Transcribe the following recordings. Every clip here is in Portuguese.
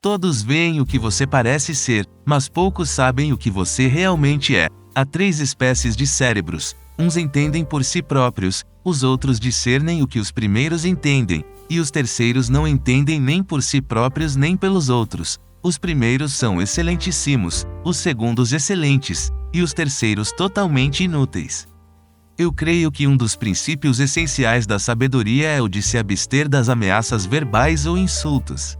Todos veem o que você parece ser, mas poucos sabem o que você realmente é. Há 3 espécies de cérebros. Uns entendem por si próprios, os outros discernem o que os primeiros entendem, e os terceiros não entendem nem por si próprios nem pelos outros. Os primeiros são excelentíssimos, os segundos excelentes, e os terceiros totalmente inúteis. Eu creio que um dos princípios essenciais da sabedoria é o de se abster das ameaças verbais ou insultos.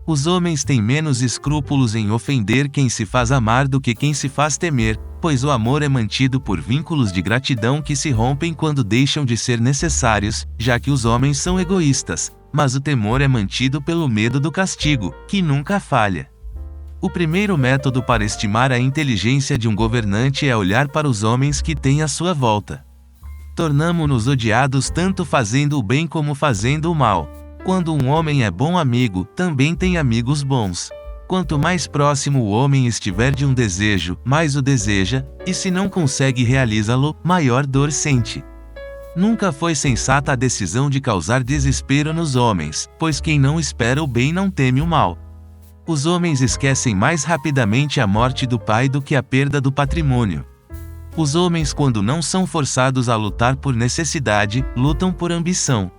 Os homens têm menos escrúpulos em ofender quem se faz amar do que quem se faz temer, pois o amor é mantido por vínculos de gratidão que se rompem quando deixam de ser necessários, já que os homens são egoístas, mas o temor é mantido pelo medo do castigo, que nunca falha. O primeiro método para estimar a inteligência de um governante é olhar para os homens que têm à sua volta. Tornamo-nos odiados tanto fazendo o bem como fazendo o mal. Quando um homem é bom amigo, também tem amigos bons. Quanto mais próximo o homem estiver de um desejo, mais o deseja, e se não consegue realizá-lo, maior dor sente. Nunca foi sensata a decisão de causar desespero nos homens, pois quem não espera o bem não teme o mal. Os homens esquecem mais rapidamente a morte do pai do que a perda do patrimônio. Os homens, quando não são forçados a lutar por necessidade, lutam por ambição.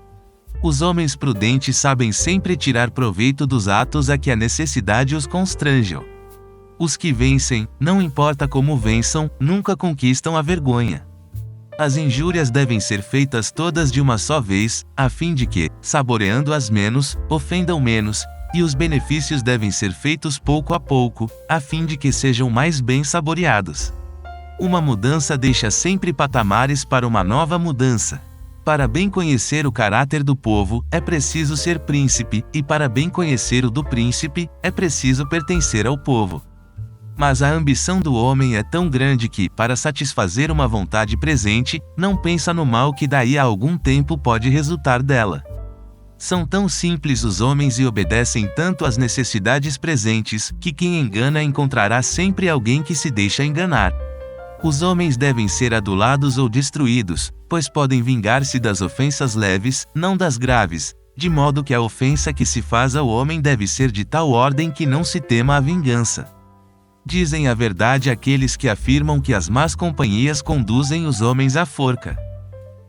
Os homens prudentes sabem sempre tirar proveito dos atos a que a necessidade os constranjam. Os que vencem, não importa como vençam, nunca conquistam a vergonha. As injúrias devem ser feitas todas de uma só vez, a fim de que, saboreando-as menos, ofendam menos, e os benefícios devem ser feitos pouco a pouco, a fim de que sejam mais bem saboreados. Uma mudança deixa sempre patamares para uma nova mudança. Para bem conhecer o caráter do povo, é preciso ser príncipe, e para bem conhecer o do príncipe, é preciso pertencer ao povo. Mas a ambição do homem é tão grande que, para satisfazer uma vontade presente, não pensa no mal que daí a algum tempo pode resultar dela. São tão simples os homens e obedecem tanto às necessidades presentes, que quem engana encontrará sempre alguém que se deixa enganar. Os homens devem ser adulados ou destruídos, pois podem vingar-se das ofensas leves, não das graves, de modo que a ofensa que se faz ao homem deve ser de tal ordem que não se tema a vingança. Dizem a verdade aqueles que afirmam que as más companhias conduzem os homens à forca.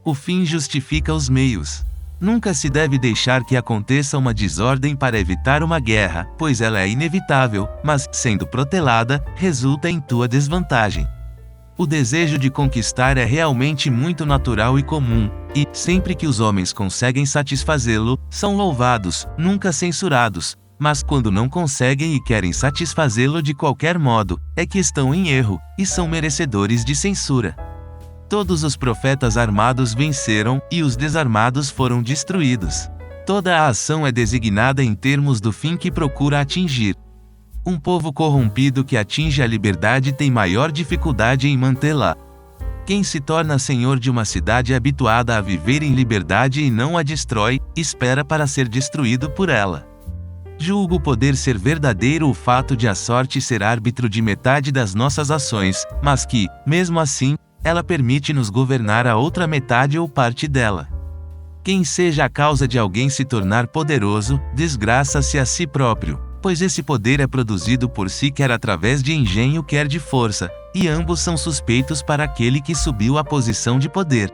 O fim justifica os meios. Nunca se deve deixar que aconteça uma desordem para evitar uma guerra, pois ela é inevitável, mas, sendo protelada, resulta em tua desvantagem. O desejo de conquistar é realmente muito natural e comum, e, sempre que os homens conseguem satisfazê-lo, são louvados, nunca censurados, mas quando não conseguem e querem satisfazê-lo de qualquer modo, é que estão em erro, e são merecedores de censura. Todos os profetas armados venceram, e os desarmados foram destruídos. Toda a ação é designada em termos do fim que procura atingir. Um povo corrompido que atinge a liberdade tem maior dificuldade em mantê-la. Quem se torna senhor de uma cidade habituada a viver em liberdade e não a destrói, espera para ser destruído por ela. Julgo poder ser verdadeiro o fato de a sorte ser árbitro de metade das nossas ações, mas que, mesmo assim, ela permite-nos governar a outra metade ou parte dela. Quem seja a causa de alguém se tornar poderoso, desgraça-se a si próprio, pois esse poder é produzido por si quer através de engenho quer de força, e ambos são suspeitos para aquele que subiu à posição de poder.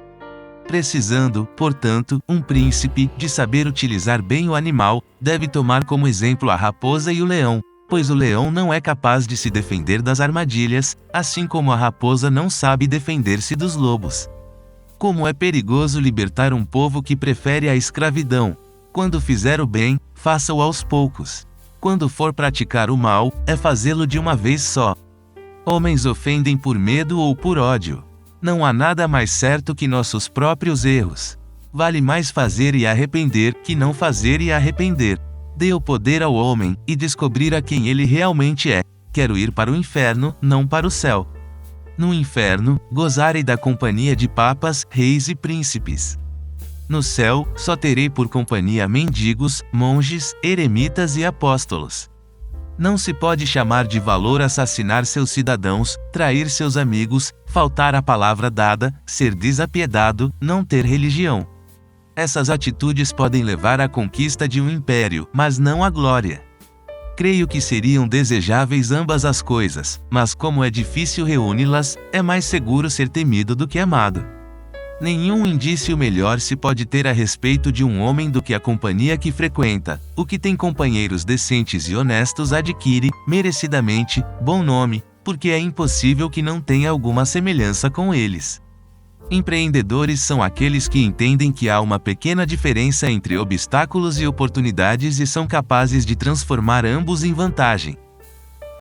Precisando, portanto, um príncipe, de saber utilizar bem o animal, deve tomar como exemplo a raposa e o leão, pois o leão não é capaz de se defender das armadilhas, assim como a raposa não sabe defender-se dos lobos. Como é perigoso libertar um povo que prefere a escravidão. Quando fizer o bem, faça-o aos poucos. Quando for praticar o mal, é fazê-lo de uma vez só. Homens ofendem por medo ou por ódio. Não há nada mais certo que nossos próprios erros. Vale mais fazer e arrepender, que não fazer e arrepender. Dê o poder ao homem, e descobrirá quem ele realmente é. Quero ir para o inferno, não para o céu. No inferno, gozarei da companhia de papas, reis e príncipes. No céu, só terei por companhia mendigos, monges, eremitas e apóstolos. Não se pode chamar de valor assassinar seus cidadãos, trair seus amigos, faltar à palavra dada, ser desapiedado, não ter religião. Essas atitudes podem levar à conquista de um império, mas não à glória. Creio que seriam desejáveis ambas as coisas, mas como é difícil reúni-las, é mais seguro ser temido do que amado. Nenhum indício melhor se pode ter a respeito de um homem do que a companhia que frequenta. O que tem companheiros decentes e honestos adquire, merecidamente, bom nome, porque é impossível que não tenha alguma semelhança com eles. Empreendedores são aqueles que entendem que há uma pequena diferença entre obstáculos e oportunidades e são capazes de transformar ambos em vantagem.